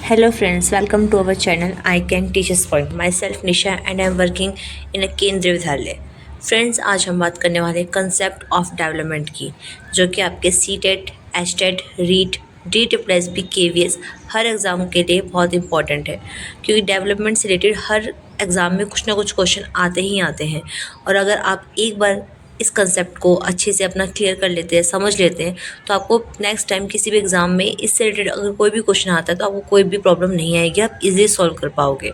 Hello friends, welcome to our channel I Can Teachers Point. Myself Nisha and I am working in a केंद्रीय विद्यालय. Friends, आज हम बात करने वाले हैं कंसेप्ट ऑफ डेवलपमेंट की, जो कि आपके C TET, H TET, REET, D plus B K V S हर एग्ज़ाम के लिए बहुत इंपॉर्टेंट है, क्योंकि डेवलपमेंट से रिलेटेड हर एग्ज़ाम में कुछ ना कुछ क्वेश्चन आते ही आते हैं। और अगर आप एक बार इस कंसेप्ट को अच्छे से अपना क्लियर कर लेते हैं, समझ लेते हैं, तो आपको नेक्स्ट टाइम किसी भी एग्ज़ाम में इससे रिलेटेड अगर कोई भी क्वेश्चन आता है तो आपको कोई भी प्रॉब्लम नहीं आएगी, आप इजीली सॉल्व कर पाओगे।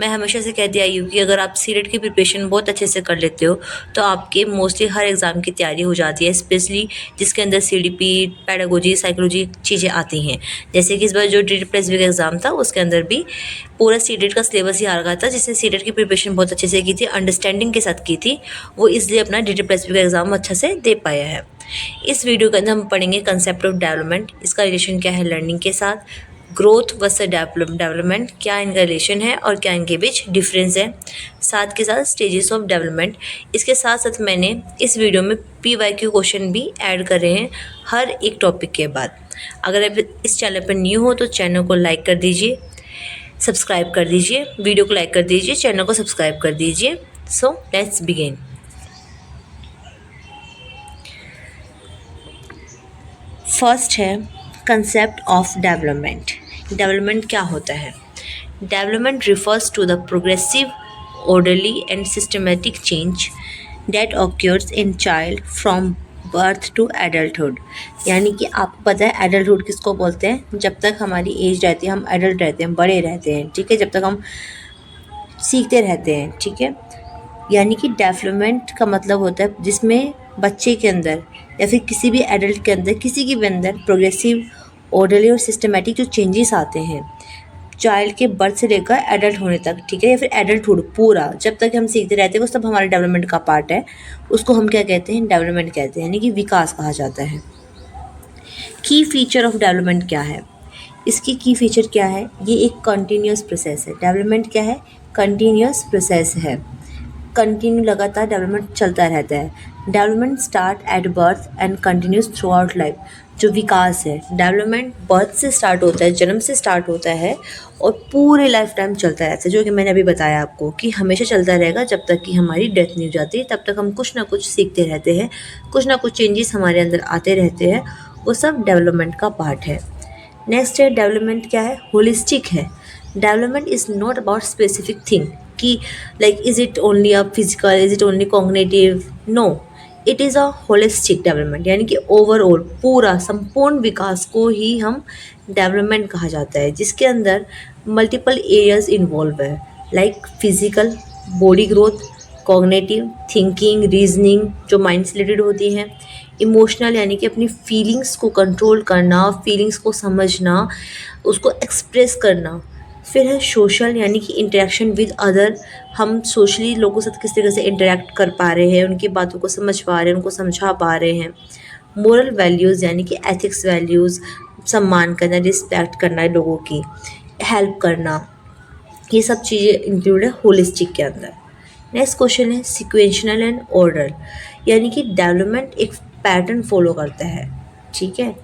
मैं हमेशा से कहती आई हूँ कि अगर आप सीटेट की प्रिपरेशन बहुत अच्छे से कर लेते हो तो आपके मोस्टली हर एग्ज़ाम की तैयारी हो जाती है, स्पेशली जिसके अंदर C D P, pedagogy, psychology चीज़ें आती हैं। जैसे कि इस बार जो डी प्लस बी का एग्ज़ाम था उसके अंदर भी पूरा सीटेट का सिलेबस ही आ रहा था, जिसने सीटेट की प्रिपरेशन बहुत अच्छे से की थी, अंडरस्टैंडिंग के साथ की थी, वो इसलिए अपना डी प्लस बी का एग्ज़ाम अच्छा से दे पाया है। इस वीडियो के अंदर हम पढ़ेंगे कंसेप्ट ऑफ डेवलपमेंट, इसका रिलेशन क्या है लर्निंग के साथ, ग्रोथ वर्सेस डेवलपमेंट, क्या इनका रिलेशन है और क्या इनके बीच डिफरेंस है, साथ के साथ स्टेजेस ऑफ डेवलपमेंट। इसके साथ साथ मैंने इस वीडियो में PYQ क्वेश्चन भी ऐड कर रहे हैं हर एक टॉपिक के बाद। अगर आप इस चैनल पर न्यू हो तो चैनल को लाइक कर दीजिए, सब्सक्राइब कर दीजिए, वीडियो को लाइक कर दीजिए, चैनल को सब्सक्राइब कर दीजिए। So let's begin. फर्स्ट है कंसेप्ट ऑफ डेवलपमेंट। डेवलपमेंट क्या होता है? Development refers to the progressive, orderly and systematic change that occurs in child from birth to adulthood. यानी कि आपको पता है एडल्टहुड किसको बोलते हैं? जब तक हमारी एज रहती है, हम एडल्ट रहते हैं, बड़े रहते हैं, ठीक है, जब तक हम सीखते रहते हैं, ठीक है। यानी कि डेवलपमेंट का मतलब होता है जिसमें बच्चे के अंदर या फिर किसी भी एडल्ट के अंदर, किसी के भी अंदर प्रोग्रेसिव, ऑर्डरली और सिस्टमेटिक जो चेंजेस आते हैं चाइल्ड के बर्थ से लेकर एडल्ट होने तक, ठीक है, या फिर एडल्टहुड पूरा जब तक हम सीखते रहते हैं वो सब हमारे डेवलपमेंट का पार्ट है। उसको हम क्या कहते हैं? डेवलपमेंट कहते हैं, यानी कि विकास कहा जाता है। की फीचर ऑफ डेवलपमेंट क्या है? इसकी की फीचर क्या है? ये एक कंटिन्यूस प्रोसेस है। डेवलपमेंट क्या है? कंटिन्यूस प्रोसेस है, कंटिन्यू लगातार डेवलपमेंट चलता रहता है। Development start at birth and continuous through out life. जो विकास है, डेवलपमेंट बर्थ से स्टार्ट होता है, जन्म से स्टार्ट होता है और पूरे लाइफ टाइम चलता रहता है, जो कि मैंने अभी बताया आपको कि हमेशा चलता रहेगा जब तक कि हमारी डेथ नहीं हो जाती। तब तक हम कुछ ना कुछ सीखते रहते हैं, कुछ ना कुछ चेंजेस हमारे अंदर आते रहते हैं, वो सब डेवलपमेंट का पार्ट है। नेक्स्ट है डेवलपमेंट क्या है? होलिस्टिक है। Development is not about specific thing कि like is it only a physical, is it only cognitive, no, it is a holistic development, यानी कि ओवरऑल पूरा संपूर्ण विकास को ही हम डेवलपमेंट कहा जाता है, जिसके अंदर मल्टीपल एरियाज इन्वॉल्व है, like physical, body growth, cognitive, thinking, reasoning जो माइंड से रिलेटेड होती हैं, इमोशनल यानी कि अपनी फीलिंग्स को कंट्रोल करना, फीलिंग्स को समझना, उसको एक्सप्रेस करना। फिर है सोशल, यानी कि इंटरेक्शन विद अदर, हम सोशली लोगों के साथ किस तरीके से इंटरेक्ट कर पा रहे हैं, उनकी बातों को समझ पा रहे हैं, उनको समझा पा रहे हैं। मोरल वैल्यूज़ यानी कि एथिक्स वैल्यूज़, सम्मान करना, रिस्पेक्ट करना लोगों की, हेल्प करना, ये सब चीज़ें इंक्लूड है होलिस्टिक के अंदर। नेक्स्ट क्वेश्चन है सिक्वेंशनल एंड ऑर्डर, यानी कि डेवलपमेंट एक पैटर्न फॉलो करता है, ठीक है।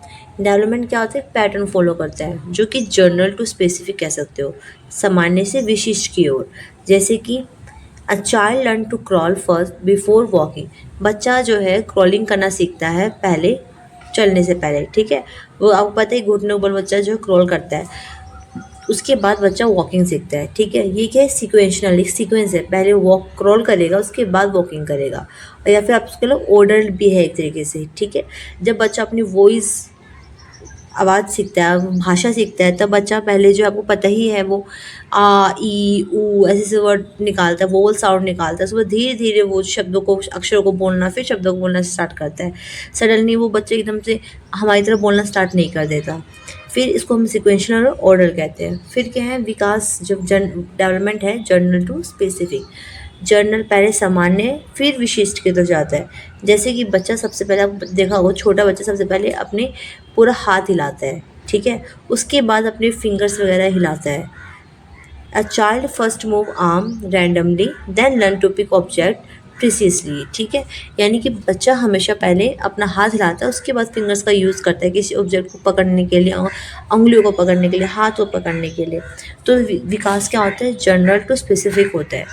डेवलपमेंट क्या होता है? पैटर्न फॉलो करता है, जो कि जर्नल टू स्पेसिफिक कह सकते हो, सामान्य से विशिष्ट की ओर। जैसे कि a child learn to crawl first before walking. बच्चा जो है क्रॉलिंग करना सीखता है पहले, चलने से पहले, ठीक है। वो आपको पता है घुटने ऊपर बच्चा जो है क्रॉल करता है, उसके बाद बच्चा वॉकिंग सीखता है, ठीक है। ये क्या है? सीक्वेंशनल, एक सीक्वेंस है, पहले वॉक क्रॉल करेगा, उसके बाद वॉकिंग करेगा, और या फिर आप उसके लिए ऑर्डर भी है एक तरीके से, ठीक है। जब बच्चा अपनी वॉइस, आवाज़ सीखता है, भाषा सीखता है, तब बच्चा पहले जो आपको पता ही है वो आ ई ऊ ऐसे ऐसे वर्ड निकालता है, वोवल साउंड निकालता है, उसके बाद धीरे धीरे वो शब्दों को, अक्षरों को बोलना, फिर शब्दों को बोलना स्टार्ट करता है। सडनली वो बच्चे एकदम से हमारी तरह बोलना स्टार्ट नहीं कर देता। फिर इसको हम सिक्वेंशनल और ऑर्डर कहते हैं। फिर क्या है? विकास, जब डेवलपमेंट है जर्नल टू स्पेसिफिक। जर्नल पहले सामान्य फिर विशिष्ट की तरफ जाता है। जैसे कि बच्चा सबसे पहले, आप देखा होगा छोटा बच्चा सबसे पहले अपने पूरा हाथ हिलाता है, ठीक है, उसके बाद अपने फिंगर्स वगैरह हिलाता है। A child first move arm randomly then learn to pick object precisely, ठीक है। यानी कि बच्चा हमेशा पहले अपना हाथ हिलाता है, उसके बाद फिंगर्स का यूज़ करता है किसी ऑब्जेक्ट को पकड़ने के लिए, उंगलियों को पकड़ने के लिए, हाथ को पकड़ने के लिए। तो विकास क्या होता है, जनरल टू स्पेसिफिक होता है,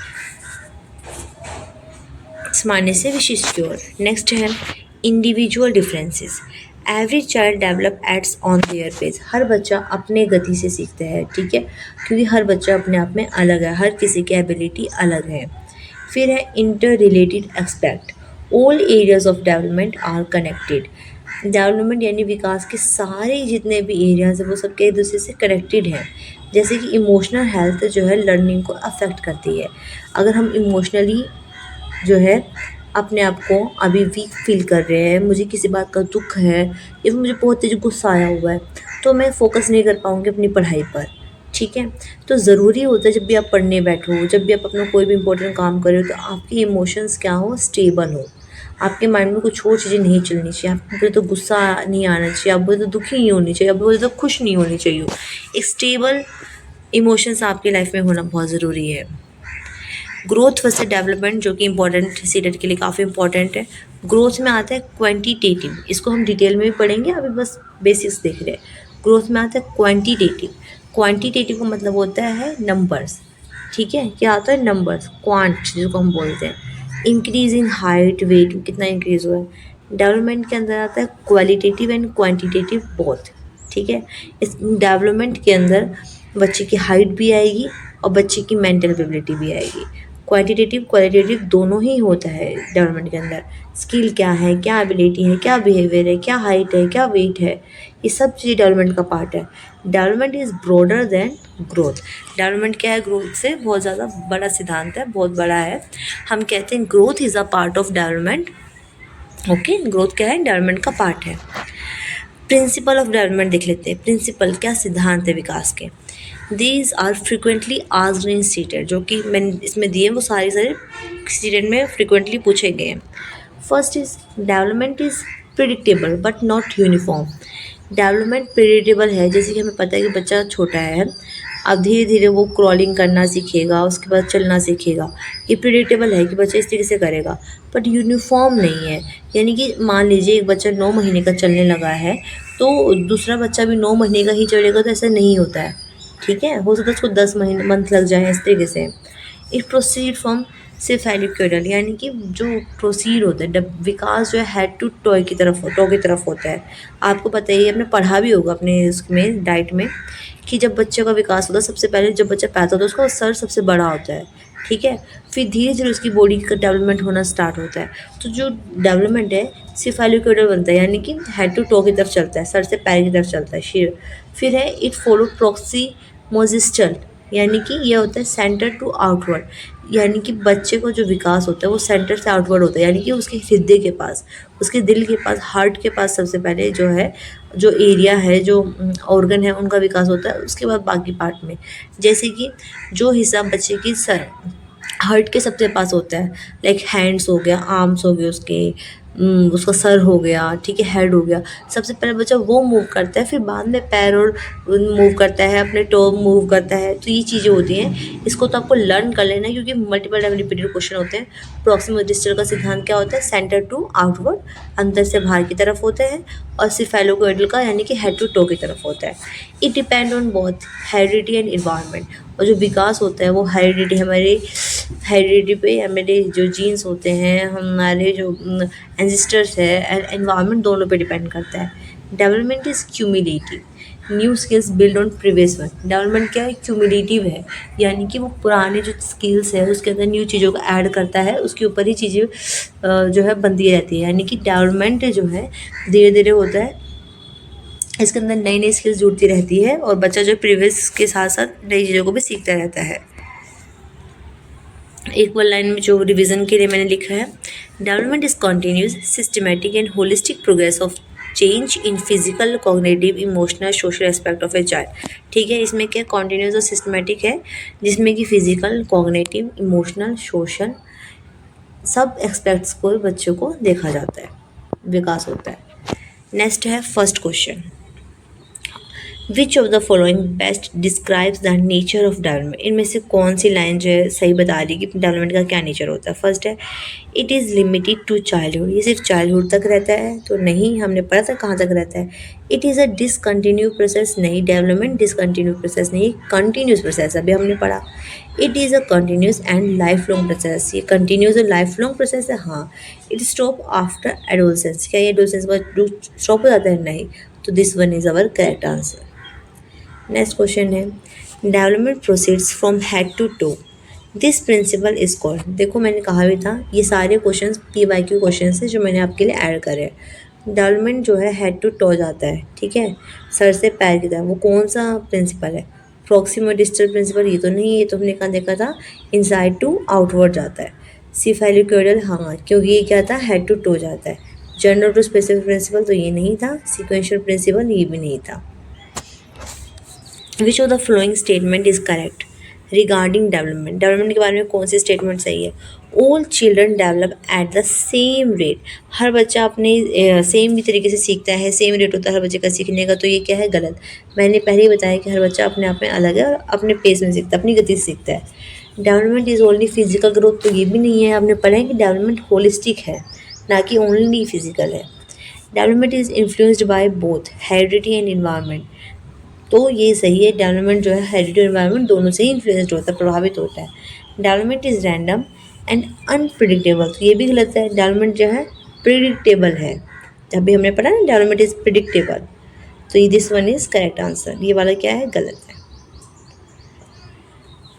मानने से विशिष्ट की ओर। नेक्स्ट है individual differences. Every child develop its on their pace. हर बच्चा अपने गति से सीखता है, ठीक है, क्योंकि हर बच्चा अपने आप में अलग है, हर किसी की एबिलिटी अलग है। फिर है inter related aspect. All areas of development are connected. Development यानी विकास के सारे जितने भी एरियाज हैं वो सबके एक दूसरे से कनेक्टेड हैं। जैसे कि इमोशनल हेल्थ जो है लर्निंग को अफेक्ट करती है। अगर हम इमोशनली जो है अपने आप को अभी वीक फील कर रहे हैं, मुझे किसी बात का दुख है या फिर मुझे बहुत तेज गुस्सा आया हुआ है, तो मैं फोकस नहीं कर पाऊँगी अपनी पढ़ाई पर, ठीक है। तो ज़रूरी होता है जब भी आप पढ़ने बैठो, जब भी आप अपना कोई भी इंपॉर्टेंट काम कर रहे हो, तो आपके इमोशंस क्या हो, स्टेबल हो। आपके माइंड में कुछ और चीज़ें नहीं चलनी चाहिए। आप बोले तो गुस्सा नहीं आना चाहिए, आप बोले तो दुखी नहीं होनी चाहिए, आप बोले तो खुश नहीं होनी चाहिए। एक स्टेबल इमोशंस आपकी लाइफ में होना बहुत ज़रूरी है। ग्रोथ वर्सेस डेवलपमेंट, जो कि इंपॉर्टेंट सीटेट के लिए काफ़ी इंपॉर्टेंट है। ग्रोथ में आता है क्वांटिटेटिव, इसको हम डिटेल में भी पढ़ेंगे, अभी बस बेसिक्स देख रहे हैं। ग्रोथ में आता है क्वांटिटेटिव। क्वांटिटेटिव का मतलब होता है नंबर्स, ठीक है। क्या आता है, नंबर्स, क्वांट जिसको हम बोलते हैं। इंक्रीज इन हाइट, वेट कितना इंक्रीज हुआ है। डेवलपमेंट के अंदर आता है क्वालिटेटिव एंड क्वांटिटेटिव बोथ, ठीक है। इस डेवलपमेंट के अंदर बच्चे की हाइट भी आएगी और बच्चे की मेंटल एबिलिटी भी आएगी। क्वांटिटेटिव क्वालिटेटिव दोनों ही होता है डेवलपमेंट के अंदर। स्किल क्या है, क्या एबिलिटी है, क्या बिहेवियर है, क्या हाइट है, क्या वेट है, ये सब चीज़ डेवलपमेंट का पार्ट है। Development is broader then growth. Development क्या है, ग्रोथ से बहुत ज़्यादा बड़ा सिद्धांत है, बहुत बड़ा है। हम कहते हैं growth is a part of development. Okay, growth क्या है, डेवलपमेंट का पार्ट है। प्रिंसिपल ऑफ डेवलपमेंट देख लेते हैं। प्रिंसिपल क्या, सिद्धांत है विकास के। These are frequently asked in CTET, जो कि मैंने इसमें दिए वो सारे सीटेट में फ्रिक्वेंटली पूछे गए हैं। First is development is predictable but not uniform. Development predictable है, जैसे कि हमें पता है कि बच्चा छोटा है, अब धीरे धीरे वो क्रॉलिंग करना सीखेगा, उसके बाद चलना सीखेगा। ये प्रिडिक्टेबल है कि बच्चा इस तरीके से करेगा, बट यूनिफॉर्म नहीं है। यानी कि मान लीजिए एक बच्चा 9 महीने का चलने लगा है, तो दूसरा बच्चा भी 9 महीने का ही चलेगा, तो ऐसा नहीं होता है, ठीक है। हो सकता है उसको 10 महीने मंथ लग जाए, इस तरीके से। इट प्रोसीड फ्रॉम सेफेलिक्यूडल, यानी कि जो प्रोसीड होता है विकास जो है हेड टू टॉय की तरफ, टॉ की तरफ होता है। आपको पता ही है, आपने पढ़ा भी होगा अपने इसमें डाइट में, कि जब बच्चे का विकास होता है सबसे पहले जब बच्चा पैदा होता है उसका सर सबसे बड़ा होता है, ठीक है। फिर धीरे धीरे उसकी बॉडी का डेवलपमेंट होना स्टार्ट होता है। तो जो डेवलपमेंट है सिफेलिक्यूडल बनता है, यानी कि हेड टू टो की तरफ चलता है, सर से पैर की तरफ चलता है शीर। फिर है इट फॉलो प्रोक्सीमोजिस्टल, यानी कि यह होता है सेंटर टू आउटवर्ड, यानी कि बच्चे को जो विकास होता है वो सेंटर से आउटवर्ड होता है, यानी कि उसके हृदय के पास, उसके दिल के पास, हार्ट के पास सबसे पहले जो है, जो एरिया है, जो ऑर्गन है, उनका विकास होता है, उसके बाद बाकी पार्ट में। जैसे कि जो हिस्सा बच्चे की सर हार्ट के सबसे पास होता है, लाइक हैंड्स हो गया, आर्म्स हो गए उसके, उसका सर हो गया, ठीक है, हेड हो गया। सबसे पहले बच्चा वो मूव करता है, फिर बाद में पैर और मूव करता है, अपने टो मूव करता है। तो ये चीज़ें होती हैं, इसको तो आपको लर्न कर लेना है, क्योंकि मल्टीपल टाइम रिपीटेड क्वेश्चन होते हैं। प्रॉक्सिमल डिस्टल का सिद्धांत क्या होता है, सेंटर टू आउटवर्ड, अंदर से बाहर की तरफ होते हैं, और सिफेलोकोइडल का यानी कि हेड टू टो की तरफ होता है। It depend on both heredity and environment. और जो विकास होता है वो हेरिडिटी, हमारे हेरिडिटी पे, हमारे जो जीन्स होते हैं, हमारे जो एंसेस्टर्स है, एंड एनवायरनमेंट, दोनों पे डिपेंड करता है। Development is cumulative, new skills build on previous one. Development क्या है, क्यूमुलेटिव है, यानी कि वो पुराने जो स्किल्स है उसके अंदर न्यू चीज़ों को ऐड करता है, उसके ऊपर ही चीज़ें जो है बनती रहती है। यानी कि डेवलपमेंट जो है धीरे धीरे होता है, इसके अंदर नई नई स्किल्स जुड़ती रहती है, और बच्चा जो प्रीवियस के साथ साथ नई चीज़ों को भी सीखता रहता है। एक बार लाइन में जो रिवीजन के लिए मैंने लिखा है, development is continuous systematic and holistic progress of change in physical, cognitive, emotional, social aspect of a child. ठीक है, इसमें क्या कॉन्टीन्यूस और सिस्टमेटिक है, जिसमें कि फिजिकल, कॉग्निटिव, इमोशनल, सोशल सब एस्पेक्ट्स को बच्चों को देखा जाता है, विकास होता है। नेक्स्ट है first question, which of the following best describes the nature of development, इनमें से कौन सी लाइन जो है सही बता रही है कि डेवलपमेंट का क्या नेचर होता है। फर्स्ट है, it is limited to childhood, ये सिर्फ चाइल्डहुड तक रहता है, तो नहीं, हमने पढ़ा था कहाँ तक रहता है। It is a discontinue process, नहीं, डेवलपमेंट डिसकंटिन्यू प्रोसेस नहीं, कंटिन्यूस प्रोसेस अभी हमने पढ़ा। It is a continuous and life long process, ये कंटिन्यूस और लाइफ लॉन्ग प्रोसेस है, हाँ। इट स्टॉप आफ्टर एडोलसेंस, क्या ये एडोलसेंस पर स्टॉप हो जाता है, नहीं, तो this one is our correct answer. Next question है, development proceeds from head to toe, this principle is called, देखो मैंने कहा भी था ये सारे क्वेश्चन PYQ क्वेश्चन है जो मैंने आपके लिए ऐड करे हैं। डेवलपमेंट जो है हेड टू टो जाता है, ठीक है, सर से पैर की तरह, वो कौन सा प्रिंसिपल है, प्रॉक्सिमल डिस्टल प्रिंसिपल, ये तो नहीं है, ये तो हमने कहाँ देखा था, इनसाइड टू आउटवर्ड जाता है। सिफेलिक्यूडल, हाँ, क्योंकि ये क्या था, हेड टू टो जाता है। जनरल टू स्पेसिफिक प्रिंसिपल तो ये नहीं था, सिक्वेंशियल प्रिंसिपल ये भी नहीं था। Which of the following statement is correct regarding development, development के बारे में कौन सी स्टेटमेंट सही है। All children develop at the same rate, हर बच्चा अपने सेम भी तरीके से सीखता है, सेम रेट होता है हर बच्चे का सीखने का, तो ये क्या है, गलत। मैंने पहले ही बताया कि हर बच्चा अपने आप में अलग है और अपने पेस में सीखता है, अपनी गति से सीखता है। Development is only physical growth, तो ये भी नहीं है, आपने पढ़ा है कि डेवलपमेंट होलिस्टिक है, ना कि ओनली फिजिकल है। Development is influenced by both heredity and environment, तो ये सही है, डेवलपमेंट जो है हेरिडिटी और एनवायरनमेंट दोनों से ही इन्फ्लुएंस्ड होता है, प्रभावित होता है। Development is random and unpredictable, तो ये भी गलत है, डेवलपमेंट जो है प्रिडिक्टेबल है, अभी हमने पढ़ा ना डेवलपमेंट इज़ प्रिडिक्टेबल, तो ये this one is correct answer, ये वाला क्या है, गलत है।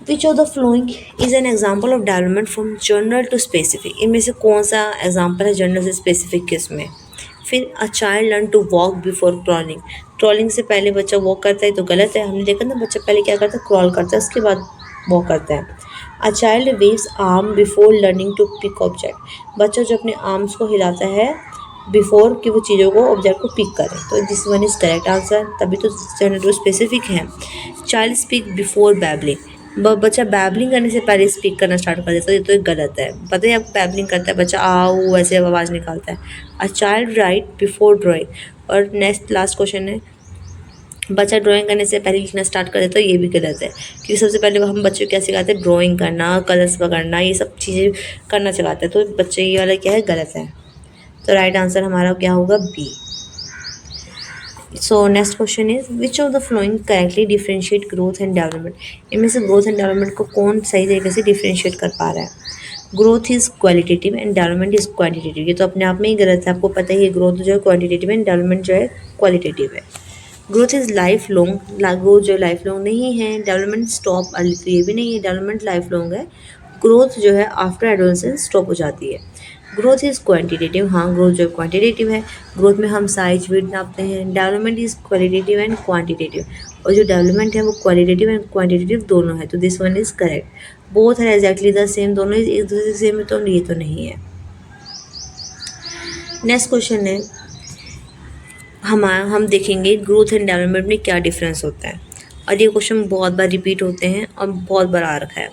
Which of the following is an example of development from general to specific, इनमें से कौन सा एग्जाम्पल है जनरल से स्पेसिफिक किस में। फिर a child learn to walk before crawling, crawling से पहले बच्चा वॉक करता है तो गलत है, हमने देखा ना बच्चा पहले क्या करता है, क्रॉल करता है, उसके बाद वॉक करता है। A child waves arm before learning to pick object, बच्चा जो अपने आर्म्स को हिलाता है बिफोर कि वो चीज़ों को ऑब्जेक्ट को पिक करे, तो this one is correct answer, तभी तो जनरल टू स्पेसिफिक है। चाइल्ड स्पीक बिफोर बैबलिंग, बच्चा बैबलिंग करने से पहले स्पीक करना स्टार्ट कर देता है, ये तो गलत है, पता है आपको बैबलिंग करता है बच्चा, आओ ऐसे आवाज़ निकालता है। A child right before drawing, और नेक्स्ट लास्ट क्वेश्चन है, बच्चा ड्राइंग करने से पहले लिखना स्टार्ट कर देता है, ये भी गलत है, क्योंकि सबसे पहले हम बच्चों को क्या सिखाते हैं, ड्राइंग करना, कलर्स पकड़ना, ये सब चीज़ें करना सिखाते हैं, तो बच्चे ये वाला क्या है, गलत है, तो राइट आंसर हमारा क्या होगा, B. So next question is which of the following correctly differentiate growth and development, इनमें से ग्रोथ एंड डेवलपमेंट को कौन सही तरीके से डिफ्रेंशिएट कर पा रहा है। Growth is qualitative and development is quantitative, ये तो अपने आप में ही गलत है, आपको पता ही है ग्रोथ जो है क्वांटिटेटिव है, डेवलपमेंट जो है क्वालिटेटिव है। Growth is life long, growth जो लाइफ लॉन्ग नहीं है, डेवलपमेंट स्टॉप अर्ली, तो ये भी नहीं है, डेवलपमेंट लाइफ लॉन्ग है, ग्रोथ जो है आफ्टर एडोलसेंस स्टॉप हो जाती है। ग्रोथ इज़ क्वांटिटेटिव, हाँ ग्रोथ जो क्वांटिटेटिव है, ग्रोथ में हम साइज वेट नापते हैं। Development is qualitative and quantitative, और जो डेवलपमेंट है वो क्वालिटेटिव एंड क्वांटिटेटिव दोनों है, तो this one is correct. Both है एग्जैक्टली द सेम, दोनों एक दूसरे से सेम है, तो ये तो नहीं है। नेक्स्ट क्वेश्चन है, हम देखेंगे ग्रोथ एंड डेवलपमेंट में क्या डिफरेंस होता है, और ये क्वेश्चन बहुत बार रिपीट होते हैं और बहुत बार आ रखा है।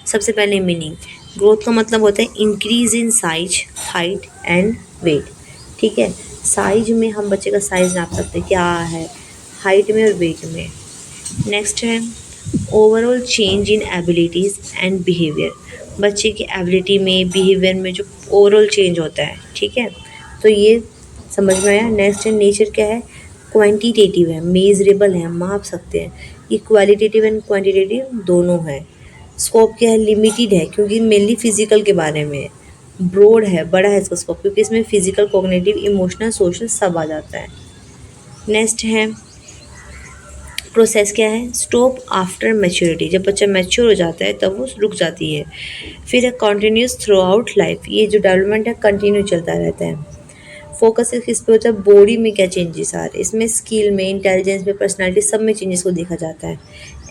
सबसे पहले मीनिंग, ग्रोथ का मतलब होता है increase in size, height and weight, ठीक है, साइज में हम बच्चे का साइज नाप सकते हैं क्या है, हाइट में और वेट में। नेक्स्ट है overall change in abilities and behaviour, बच्चे की एबिलिटी में, बिहेवियर में जो ओवरऑल चेंज होता है, ठीक है, तो ये समझ में आया। नेक्स्ट है नेचर क्या है, क्वांटिटेटिव है, मेजरेबल है, माप सकते हैं, ये क्वालिटेटिव एंड क्वांटिटेटिव दोनों है। स्कोप क्या है, लिमिटेड है, क्योंकि मेनली फिजिकल के बारे में है। ब्रॉड है, बड़ा है इसका स्कोप, क्योंकि इसमें फिजिकल, कॉग्निटिव, इमोशनल, सोशल सब आ जाता है। नेक्स्ट है प्रोसेस क्या है, स्टॉप आफ्टर मैच्योरिटी, जब बच्चा मैच्योर हो जाता है तब वो रुक जाती है। फिर है कॉन्टीन्यूस थ्रू आउट लाइफ, ये जो डेवलपमेंट है कंटिन्यू चलता रहता है। फोकस किस पे होता है, बॉडी में क्या चेंजेस आ रहे हैं, इसमें स्किल में, इंटेलिजेंस में, पर्सनालिटी सब में चेंजेस को देखा जाता है।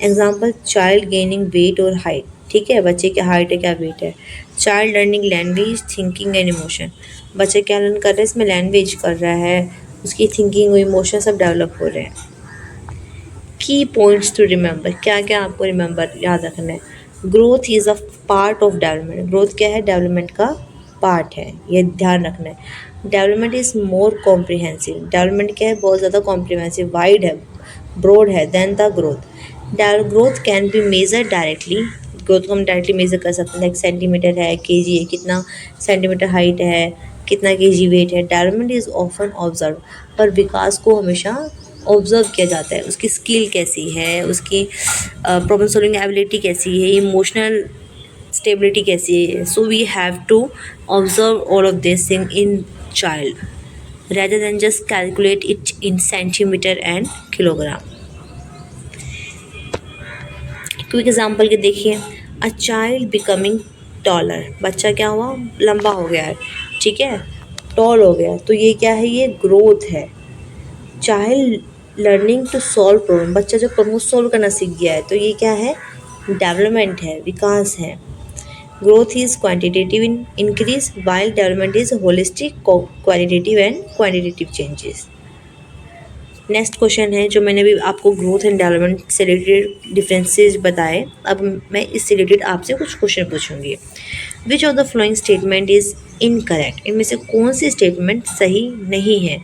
एग्जाम्पल चाइल्ड गेनिंग वेट और हाइट, ठीक है, बच्चे की हाइट है क्या वेट है। Child learning language, thinking and emotion, बच्चे क्या लर्न कर रहे हैं, इसमें लैंग्वेज कर रहा है, उसकी थिंकिंग और इमोशन सब डेवलप हो रहे हैं। की पॉइंट्स टू रिमेंबर, क्या क्या आपको रिमेंबर याद रखना है। Growth is a part of development, growth क्या है, डेवलपमेंट का पार्ट है, ये ध्यान रखना है। Development is more comprehensive, development क्या है, बहुत ज़्यादा कॉम्प्रिहेंसिव, वाइड है, ब्रॉड है then the growth. Growth can be measure directly, growth को हम डायरेक्टली मेजर कर सकते हैं, लाइक सेंटीमीटर है, केजी है, कितना सेंटीमीटर हाइट है, कितना केजी वेट है। डेवलपमेंट इज़ ऑफन ऑब्जर्व, पर विकास को हमेशा ऑब्जर्व किया जाता है, उसकी स्किल कैसी है, उसकी प्रॉब्लम सॉल्विंग एबिलिटी कैसी है, इमोशनल स्टेबिलिटी कैसी है। So we have to observe all of this thing in child rather than just calculate it in centimeter and kilogram। Quick example के देखिए, अ चाइल्ड बिकमिंग टॉलर, बच्चा क्या हुआ, लंबा हो गया है, ठीक है, टॉल हो गया, तो ये क्या है, ये ग्रोथ है। Child learning to solve problem, बच्चा जो प्रॉब्लम सॉल्व करना सीख गया है, तो ये क्या है, डेवलपमेंट है, विकास है। Growth is quantitative in increase while development is holistic qualitative and quantitative changes. Next question है जो मैंने अभी आपको ग्रोथ एंड डेवलपमेंट से रिलेटेड डिफरेंसेस बताए, अब मैं इससे रिलेटेड आपसे कुछ क्वेश्चन पूछूंगी। विच of the following statement is incorrect, इनमें से कौन सी स्टेटमेंट सही नहीं है।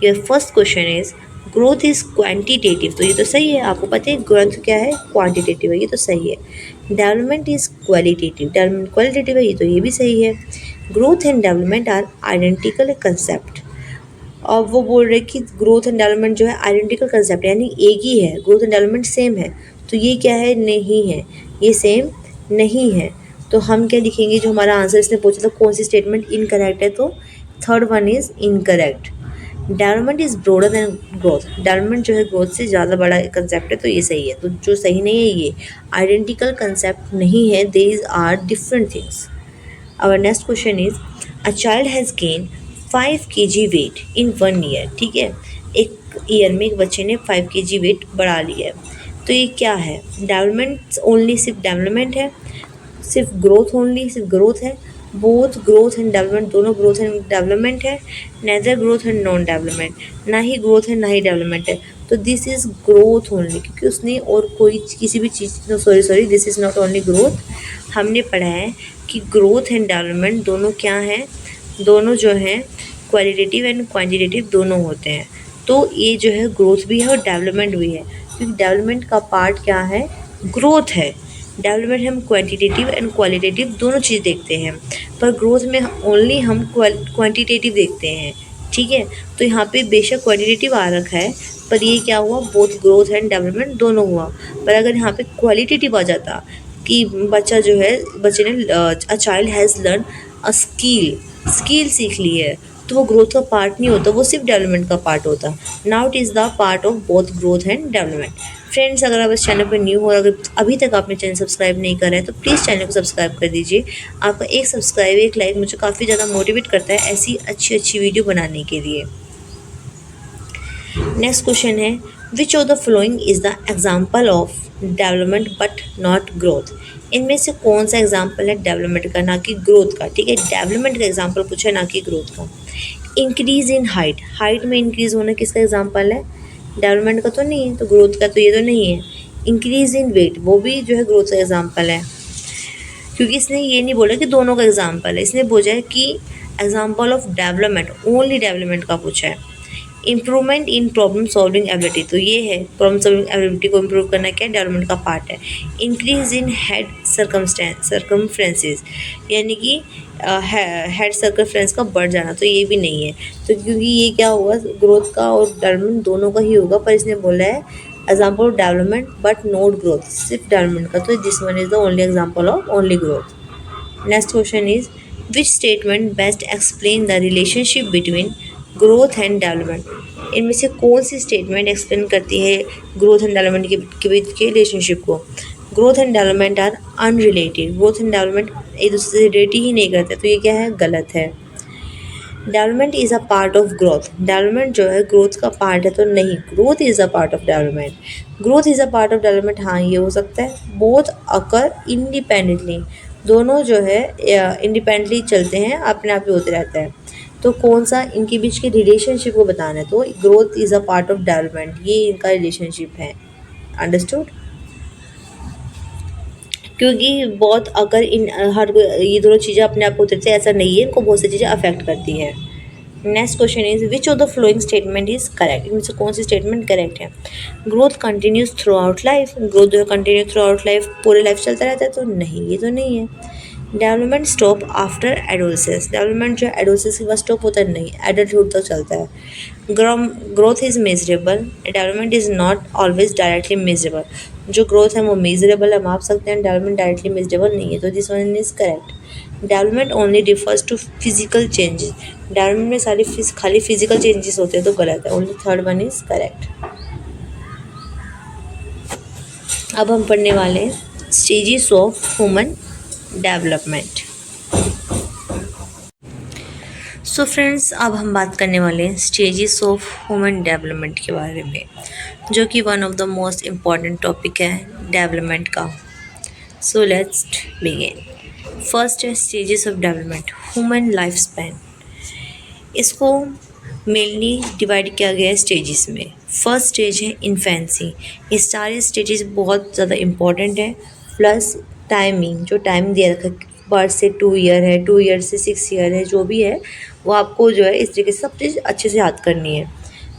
Your first question is growth is quantitative, तो ये तो सही है, आपको पता है ग्रोथ क्या है, क्वांटिटेटिव है, ये तो सही है। Development is qualitative, development qualitative है, ये तो ये भी सही है। Growth and development are identical concept, और वो बोल रहे कि ग्रोथ एंड डेवलपमेंट जो है आइडेंटिकल कंसेप्ट यानी एक ही है, ग्रोथ एंड डेवलपमेंट सेम है, तो ये क्या है, नहीं है, ये सेम नहीं है। तो हम क्या लिखेंगे, जो हमारा आंसर इसने पूछा था कौन सी स्टेटमेंट इनकरेक्ट है, तो third one is incorrect. Development is broader then growth, development जो है ग्रोथ से ज़्यादा बड़ा कंसेप्ट है, तो ये सही है। तो जो सही नहीं है, ये आइडेंटिकल कंसेप्ट नहीं है, these are different things. Our next question is a child has gain 5 kg weight in 1 year, ठीक है, एक ईयर में एक बच्चे ने 5 kg वेट बढ़ा लिया है, तो ये क्या है, डेवलपमेंट ओनली, सिर्फ डेवलपमेंट है, सिर्फ ग्रोथ ओनली, सिर्फ ग्रोथ है, बोथ ग्रोथ एंड डेवलपमेंट, दोनों ग्रोथ एंड डेवलपमेंट है, neither growth and non development, ना ही ग्रोथ है ना ही डेवलपमेंट है, तो दिस इज़ ग्रोथ ओनली, क्योंकि उसने और कोई किसी भी चीज़, sorry this is not only growth. हमने पढ़ा है कि ग्रोथ एंड डेवलपमेंट दोनों क्या हैं, दोनों जो हैं क्वालिटेटिव एंड क्वांटिटेटिव दोनों होते हैं, तो ये जो है ग्रोथ भी है और डेवलपमेंट भी है, क्योंकि डेवलपमेंट का पार्ट क्या है, ग्रोथ है। डेवलपमेंट हम क्वांटिटेटिव एंड क्वालिटेटिव दोनों चीज़ देखते हैं, पर ग्रोथ में ओनली हम क्वांटिटेटिव देखते हैं, ठीक है। तो यहाँ पे बेशक क्वांटिटेटिव आ रखा है, पर ये क्या हुआ, बोथ ग्रोथ एंड डेवलपमेंट दोनों हुआ। पर अगर यहाँ पे क्वालिटेटिव आ जाता कि बच्चा जो है, बच्चे ने अ child has learn a skill सीख ली है, तो वो ग्रोथ का पार्ट नहीं होता, वो सिर्फ डेवलपमेंट का पार्ट होता। Now it is the part of both growth and development. Friends, अगर आप इस चैनल पर न्यू हो और अगर अभी तक आपने चैनल सब्सक्राइब नहीं करा है तो प्लीज़ चैनल को सब्सक्राइब कर दीजिए। आपका एक सब्सक्राइब, एक लाइक मुझे काफ़ी ज़्यादा मोटिवेट करता है ऐसी अच्छी वीडियो बनाने के लिए। नेक्स्ट क्वेश्चन है, which of the following is the example of development but not growth, इनमें से कौन सा एग्जाम्पल है डेवलपमेंट का, ना कि ग्रोथ का, ठीक है, डेवलपमेंट का एग्जाम्पल पूछा है, ना कि ग्रोथ का। इंक्रीज इन हाइट, हाइट में इंक्रीज होना किसका एग्जाम्पल है, डेवलपमेंट का तो नहीं है, तो ग्रोथ का तो ये तो नहीं है। इंक्रीज इन वेट, वो भी जो है ग्रोथ का एग्जाम्पल है, क्योंकि इसने ये नहीं बोला कि दोनों का एग्जाम्पल है, इसने बोला है कि example of development, only development का पूछा है। Improvement in problem solving ability, तो ये है प्रॉब्लम सॉल्विंग एबिलिटी को इम्प्रूव करना क्या डेवलपमेंट का पार्ट है। इंक्रीज इन हेड सर्कमफ्रेंसेस, यानी कि हेड सर्कमफ्रेंस का बढ़ जाना, तो ये भी नहीं है। तो क्योंकि ये क्या होगा, ग्रोथ का और डेवलपमेंट दोनों का ही होगा, पर इसने बोला है example of development but not growth, सिर्फ डेवलपमेंट का, तो this one is the only example of only growth. Next question is which statement best explain the relationship between growth and development, इनमें से कौन सी स्टेटमेंट एक्सप्लेन करती है growth and development के बीच के रिलेशनशिप को। Growth and development are unrelated, growth and development एक दूसरे से रिलेट ही नहीं करते, तो ये क्या है, गलत है। Development is a part of growth, development जो है ग्रोथ का पार्ट है, तो नहीं, growth is a part of development. Growth is a part of development, हाँ ये हो सकता है। बोथ अकर इंडिपेंडेंटली, दोनों जो है इंडिपेंडेंटली चलते हैं, अपने आप ही होते रहता है, तो कौन सा इनके बीच के रिलेशनशिप को बताना है, तो growth is a part of development, ये इनका रिलेशनशिप है। अंडरस्टूड, क्योंकि बहुत अगर इन हर ये दोनों चीज़ें अपने आप को उतरते हैं ऐसा नहीं है, इनको बहुत सी चीज़ें अफेक्ट करती हैं। Next question is which of the following statement is correct, इनमें से कौन सी स्टेटमेंट करेक्ट है। Growth continues through out life, growth जो कंटिन्यू थ्रू आउट लाइफ पूरे लाइफ चलता रहता है, तो नहीं, ये तो नहीं है। Development stop after adolescence, development जो एडोलसेंस के बाद स्टॉप होता है, नहीं, एडल्टहुड तक चलता है। Growth is measurable, development is not always directly measurable, जो ग्रोथ है वो मेजरेबल है, माप सकते हैं, डेवलपमेंट डायरेक्टली मेजरेबल नहीं है, तो this one is correct. Development only differs to physical changes, development में सारी खाली फिजिकल चेंजेस होते हैं, तो गलत है, only third one is correct. अब हम पढ़ने वाले हैं stages of human development. So friends, अब हम बात करने वाले हैं स्टेजेस ऑफ ह्यूमन डेवलपमेंट के बारे में, जो कि one of the most important topic है डेवलपमेंट का। सो लेट्स बिगिन। फर्स्ट है stages of development, human life span. इसको मेनली डिवाइड किया गया है स्टेजेस में। फर्स्ट स्टेज है इन्फेंसी, ये सारे स्टेजेस बहुत ज़्यादा इम्पॉर्टेंट है, प्लस टाइमिंग, जो टाइम दिया रखा बर्थ से 2 ईयर है, 2 ईयर से 6 ईयर है, जो भी है वो आपको जो है इस तरीके से सब चीज़ अच्छे से याद करनी है।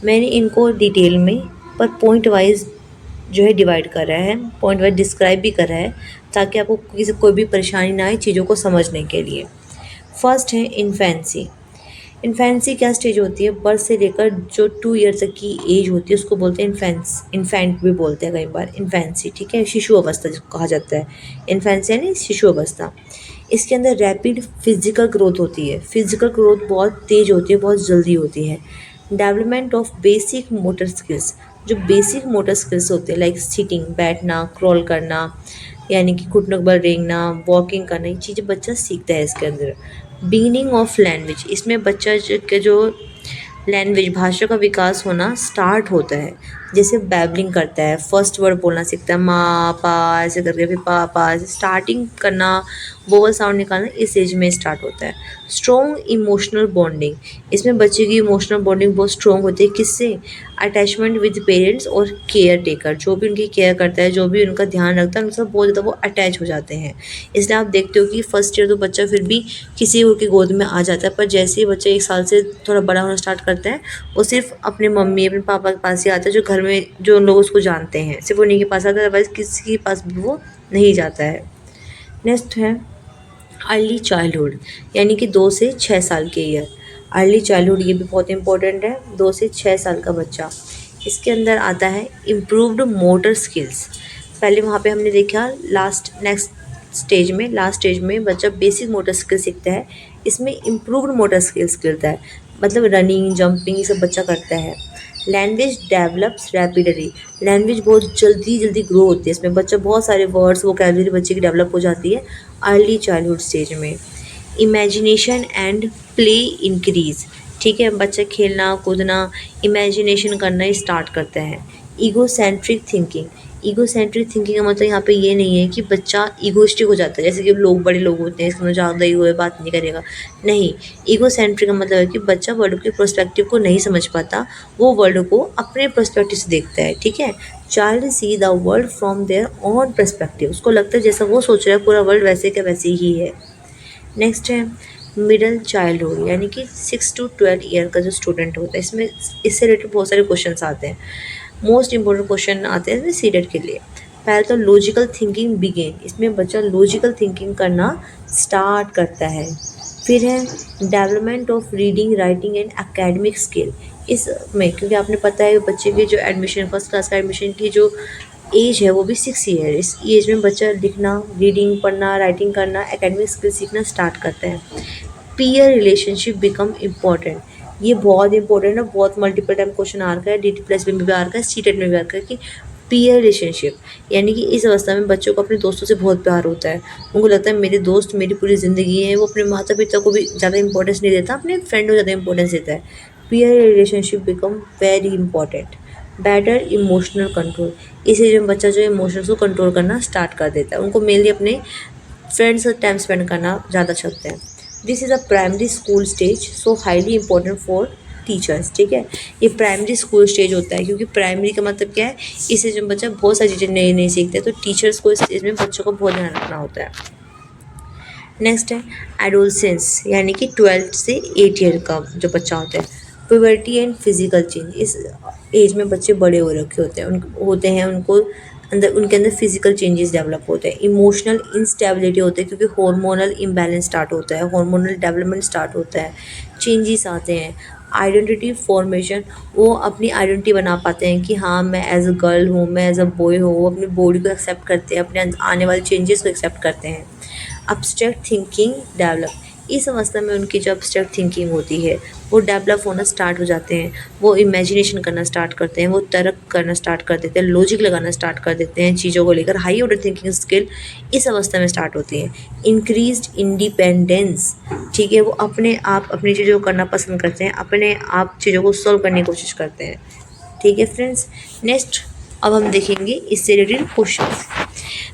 मैंने इनको डिटेल में पर पॉइंट वाइज जो है डिवाइड कर रहा है, पॉइंट वाइज डिस्क्राइब भी कर रहा है, ताकि आपको किसी कोई भी परेशानी ना आए चीज़ों को समझने के लिए। फर्स्ट है इन्फेंसी। इन्फेंसी क्या स्टेज होती है, बर्थ से लेकर जो 2 ईयर तक की एज होती है उसको बोलते हैं इन्फेंट भी बोलते हैं कई बार, इन्फेंसी, ठीक है, शिशु अवस्था जिसको कहा जाता है। इन्फेंसी यानी शिशु अवस्था। इसके अंदर रैपिड फिजिकल ग्रोथ होती है, फिजिकल ग्रोथ बहुत तेज़ होती है, बहुत जल्दी होती है। Development of basic motor skills, जो बेसिक मोटर स्किल्स होते हैं, लाइक सीटिंग, बैठना, क्रॉल करना, यानी कि घुटनों के बल रेंगना, वॉकिंग करना, ये चीज़ें बच्चा सीखता है इसके अंदर। बिगिनिंग ऑफ लैंग्वेज, इसमें बच्चा के जो लैंग्वेज, भाषा का विकास होना स्टार्ट होता है, जैसे बैबलिंग करता है, फर्स्ट वर्ड बोलना सीखता है, माँ पा ऐसे करके, फिर पा ऐसे स्टार्टिंग करना, वोवल साउंड निकालना इस एज में स्टार्ट होता है। स्ट्रॉन्ग इमोशनल बॉन्डिंग, इसमें बच्चे की इमोशनल बॉन्डिंग बहुत स्ट्रॉन्ग होती है, किससे, अटैचमेंट विद पेरेंट्स और केयर टेकर, जो भी उनकी केयर करता है, जो भी उनका ध्यान रखता है, उनसे बहुत ज़्यादा वो अटैच हो जाते हैं। इसलिए आप देखते हो कि फर्स्ट ईयर तो बच्चा फिर भी किसी और की गोद में आ जाता है, पर जैसे ही बच्चा 1 साल से थोड़ा बड़ा होना स्टार्ट करता है, वो सिर्फ अपने मम्मी, अपने पापा के पास ही आता है, जो घर में जो लोग उसको जानते हैं, सिर्फ उन्हीं के पास आता है, अदरवाइज़ किसी के पास भी वो नहीं जाता है। नेक्स्ट है अर्ली चाइल्डहुड, यानी कि 2 से 6 साल के ईयर। अर्ली चाइल्डहुड ये भी बहुत इंपॉर्टेंट है, 2 से 6 साल का बच्चा। इसके अंदर आता है इम्प्रूव्ड मोटर स्किल्स। पहले वहाँ पे हमने देखा लास्ट स्टेज में बच्चा बेसिक मोटर स्किल सीखता है, इसमें इम्प्रूव्ड मोटर स्किल्स करता है, मतलब रनिंग, जंपिंग, ये सब बच्चा करता है। लैंग्वेज डेवलप्स रैपिडली, लैंग्वेज बहुत जल्दी जल्दी ग्रो होती है, इसमें बच्चा बहुत सारे वर्ड्स, वोकैबुलरी बच्चे की डेवलप हो जाती है अर्ली चाइल्डहुड स्टेज में। इमेजिनेशन एंड प्ले इंक्रीज, ठीक है, बच्चा खेलना कूदना, इमेजिनेशन करना स्टार्ट करता है। ईगोसेंट्रिक थिंकिंग, ईगोसेंट्रिक थिंकिंग का मतलब यहाँ पे ये नहीं है कि बच्चा ईगोइस्टिक हो जाता है, जैसे कि लोग बड़े लोग होते हैं, इसमें ज़्यादा ईगो है, बात नहीं करेगा, नहीं। ईगोसेंट्रिक का मतलब है कि बच्चा वर्ल्ड के पर्सपेक्टिव को नहीं समझ पाता, वो वर्ल्ड को अपने पर्सपेक्टिव से देखता है, ठीक है। Child see the world from their own perspective, उसको लगता है जैसा वो सोच रहा है पूरा वर्ल्ड वैसे का वैसे ही है। नेक्स्ट है मिडल चाइल्डहुड, यानी कि 6 to 12 ईयर का जो स्टूडेंट होता है, इसमें इससे रिलेटेड बहुत सारे क्वेश्चन आते हैं। मोस्ट इंपॉर्टेंट क्वेश्चन आते हैं सीटेट के लिए। पहले तो लॉजिकल थिंकिंग बिगेन, इसमें बच्चा लॉजिकल थिंकिंग करना स्टार्ट करता है। फिर है development of reading, writing and academic skill, इसमें क्योंकि आपने पता है बच्चे की जो एडमिशन, फर्स्ट क्लास का एडमिशन की जो एज है वो भी 6 ईयर, इस एज में बच्चा लिखना, रीडिंग, पढ़ना, राइटिंग करना, एकेडमिक स्किल सीखना स्टार्ट करता है। पीयर रिलेशनशिप बिकम इम्पॉर्टेंट, ये बहुत इंपॉर्टेंट है, बहुत मल्टीपल टाइम क्वेश्चन आ रखा है, DT+ में भी आ रखा है, सीटेट में भी आ रखा है कि पीयर रिलेशनशिप, यानी कि इस अवस्था में बच्चों को अपने दोस्तों से बहुत प्यार होता है, उनको लगता है मेरे दोस्त मेरी पूरी ज़िंदगी है, वो अपने माता पिता को भी ज़्यादा इंपॉर्टेंस नहीं देता, अपने फ्रेंड को ज़्यादा इंपॉर्टेंस देता है। Peer relationship become very important. Better emotional control, इस एज में बच्चा जो इमोशंस को कंट्रोल करना स्टार्ट कर देता है, उनको मेनली अपने फ्रेंड्स से टाइम स्पेंड करना ज़्यादा चाहते हैं। This is a primary school stage, so highly important for teachers, ठीक है। ये प्राइमरी स्कूल स्टेज होता है, क्योंकि प्राइमरी का मतलब क्या है, इस एज में बच्चा बहुत सारी चीज़ें नई नई सीखते हैं, तो टीचर्स को इस एज में बच्चों को बहुत ध्यान रखना होता है। नेक्स्ट है एडोलसेंस, यानी कि 12 से 8 ईयर का जो बच्चा होता है। प्यूबर्टी एंड फिजिकल चेंज, इस एज में बच्चे बड़े हो रखे होते हैं, उनको अंदर उनके अंदर फिजिकल चेंजेस डेवलप होते हैं। इमोशनल इंस्टेबिलिटी होते हैं क्योंकि हार्मोनल इम्बैलेंस स्टार्ट होता है, हार्मोनल डेवलपमेंट स्टार्ट होता है, चेंजेस आते हैं। आइडेंटिटी फॉर्मेशन, वो अपनी आइडेंटिटी बना पाते हैं कि हाँ मैं एज अ गर्ल हूँ, मैं एज अ बॉय हूँ। वो अपनी बॉडी को एक्सेप्ट करते हैं, अपने आने वाले चेंजेस को एक्सेप्ट करते हैं। अब्स्ट्रैक्ट थिंकिंग डेवलप, इस अवस्था में उनकी जो अब्स्ट्रैक्ट थिंकिंग होती है वो डेवलप होना स्टार्ट हो जाते हैं। वो इमेजिनेशन करना स्टार्ट करते हैं, वो तर्क करना स्टार्ट कर देते हैं, लॉजिक लगाना स्टार्ट कर देते हैं चीज़ों को लेकर। हाई ऑर्डर थिंकिंग स्किल इस अवस्था में स्टार्ट होती है। इंक्रीज्ड इंडिपेंडेंस, ठीक है, वो अपने आप अपनी चीज़ों को करना पसंद करते हैं, अपने आप चीज़ों को सॉल्व करने की कोशिश करते हैं। ठीक है फ्रेंड्स, नेक्स्ट अब हम देखेंगे इससे रिलेटेड क्वेश्चन।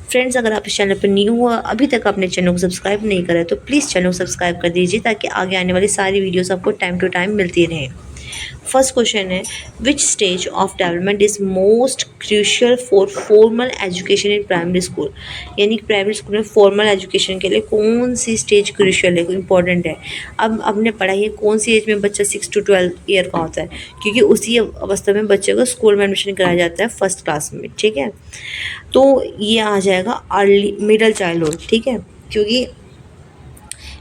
फ्रेंड्स, अगर आप इस चैनल पर न्यू हो, अभी तक आपने चैनल को सब्सक्राइब नहीं करा है तो प्लीज़ चैनल को सब्सक्राइब कर दीजिए ताकि आगे आने वाली सारी वीडियोस आपको टाइम टू टाइम मिलती रहें। फर्स्ट क्वेश्चन है, which stage of development is most crucial for formal education in primary school, यानी कि प्राइमरी स्कूल में फॉर्मल एजुकेशन के लिए कौन सी स्टेज क्रूशियल है, इंपॉर्टेंट है। अब हमने पढ़ा है कौन सी एज में बच्चा 6 to 12 ईयर का होता है, क्योंकि उसी अवस्था में बच्चे को स्कूल में एडमिशन कराया जाता है फर्स्ट क्लास में। ठीक है, तो ये आ जाएगा अर्ली मिडल चाइल्डहुड। ठीक है, क्योंकि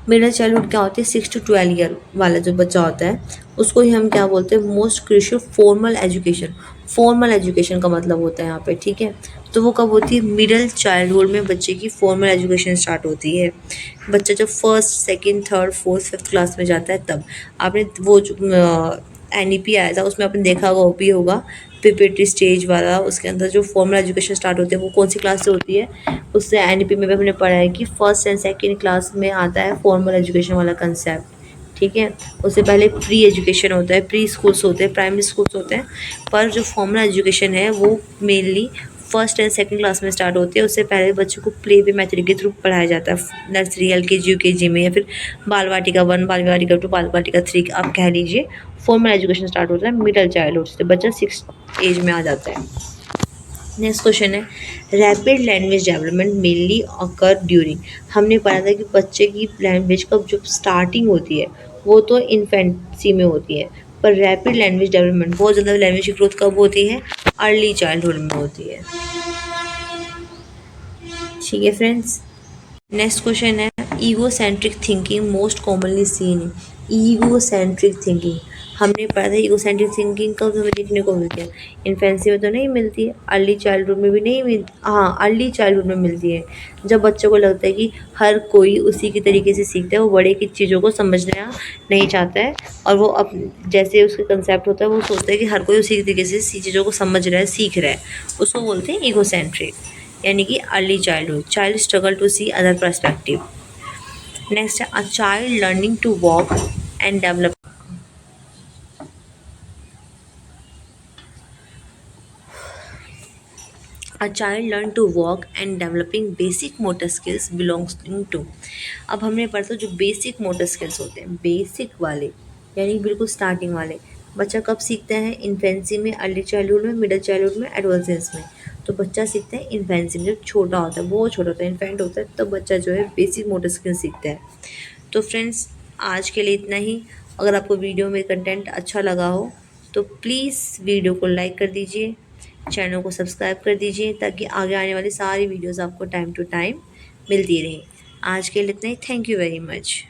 मिडल चाइल्डहुड क्या होती है, 6 to 12 ईयर वाला जो बच्चा होता है उसको ही हम क्या बोलते हैं, most crucial formal education. Formal education का मतलब होता है यहाँ पे। ठीक है, तो वो कब होती है, मिडल चाइल्डहुड में बच्चे की फॉर्मल एजुकेशन स्टार्ट होती है। बच्चा जब first second third fourth fifth class में जाता है तब। आपने वो जो NEP आया था उसमें आपने देखा होगा, भी होगा प्रिपरेटरी स्टेज वाला, उसके अंदर जो फॉर्मल एजुकेशन स्टार्ट होती है वो कौन सी क्लास से होती है, उससे NEP में भी हमने पढ़ा है कि फर्स्ट एंड सेकेंड क्लास में आता है फॉर्मल एजुकेशन वाला कंसेप्ट। ठीक है, उससे पहले प्री एजुकेशन होता है, प्री स्कूल्स होते हैं, प्राइमरी स्कूल्स होते हैं, पर जो फॉर्मल एजुकेशन है वो mainly first and second class में स्टार्ट होती है। उससे पहले बच्चों को प्ले वे मेथड के थ्रू पढ़ाया जाता है, नर्सरी LKG UKG में, या फिर बाल वाटिका 1, बाल वाटिका 2, बाल वाटिका 3 आप कह लीजिए। फॉर्मल एजुकेशन स्टार्ट होता है मिडल चाइल्डहुड से, बच्चा 6 एज में आ जाता है। नेक्स्ट क्वेश्चन है, रैपिड लैंग्वेज डेवलपमेंट मेनली अकर ड्यूरिंग, हमने पढ़ा था कि बच्चे की लैंग्वेज का जो स्टार्टिंग होती है वो तो इन्फेंसी में होती है, पर रैपिड लैंग्वेज डेवलपमेंट बहुत ज़्यादा लैंग्वेज की ग्रोथ कब होती है, अर्ली चाइल्डहुड में होती है। ठीक है फ्रेंड्स, नेक्स्ट क्वेश्चन है, egocentric thinking most commonly seen. Egocentric thinking हमने पढ़ा था, ईगोसेंट्रिक थिंकिंग कब हमें देखने को मिलती है, इन्फेंसी में तो नहीं मिलती है, अर्ली चाइल्डहुड में भी नहीं मिलती, हाँ अर्ली चाइल्डहुड में मिलती है, जब बच्चों को लगता है कि हर कोई उसी की तरीके से सीखता है, वो बड़े की चीज़ों को समझना नहीं चाहता है, और वो अब जैसे उसका कंसेप्ट होता है वो सोचता है कि हर कोई उसी तरीके से चीज़ों को समझ रहा है, सीख रहा है, उसको बोलते हैं ईगोसेंट्रिक, यानी कि early childhood. Child struggle to see other perspective. Next है, a child learning to walk and develop, a child learn to walk and developing basic motor skills belonging to. अब हमने पढ़ा था जो बेसिक मोटर स्किल्स होते हैं, basic वाले यानी बिल्कुल स्टार्टिंग वाले, बच्चा कब सीखता है, इन्फेंसी में, अर्ली चाइल्डहुड में, मिडिल चाइल्डहुड में, एडोलसेंस में। तो बच्चा सीखता है इन्फेंसी में, जब छोटा होता है, बहुत छोटा होता है, इन्फेंट होता है, तब बच्चा जो है बेसिक मोटर स्किल्स सीखता है। तो फ्रेंड्स, आज के लिए इतना ही। अगर आपको वीडियो में कंटेंट अच्छा लगा हो तो प्लीज़ वीडियो को लाइक कर दीजिए, चैनल को सब्सक्राइब कर दीजिए ताकि आगे आने वाली सारी वीडियोस आपको टाइम टू टाइम मिलती रहें। आज के लिए इतना ही। Thank you very much.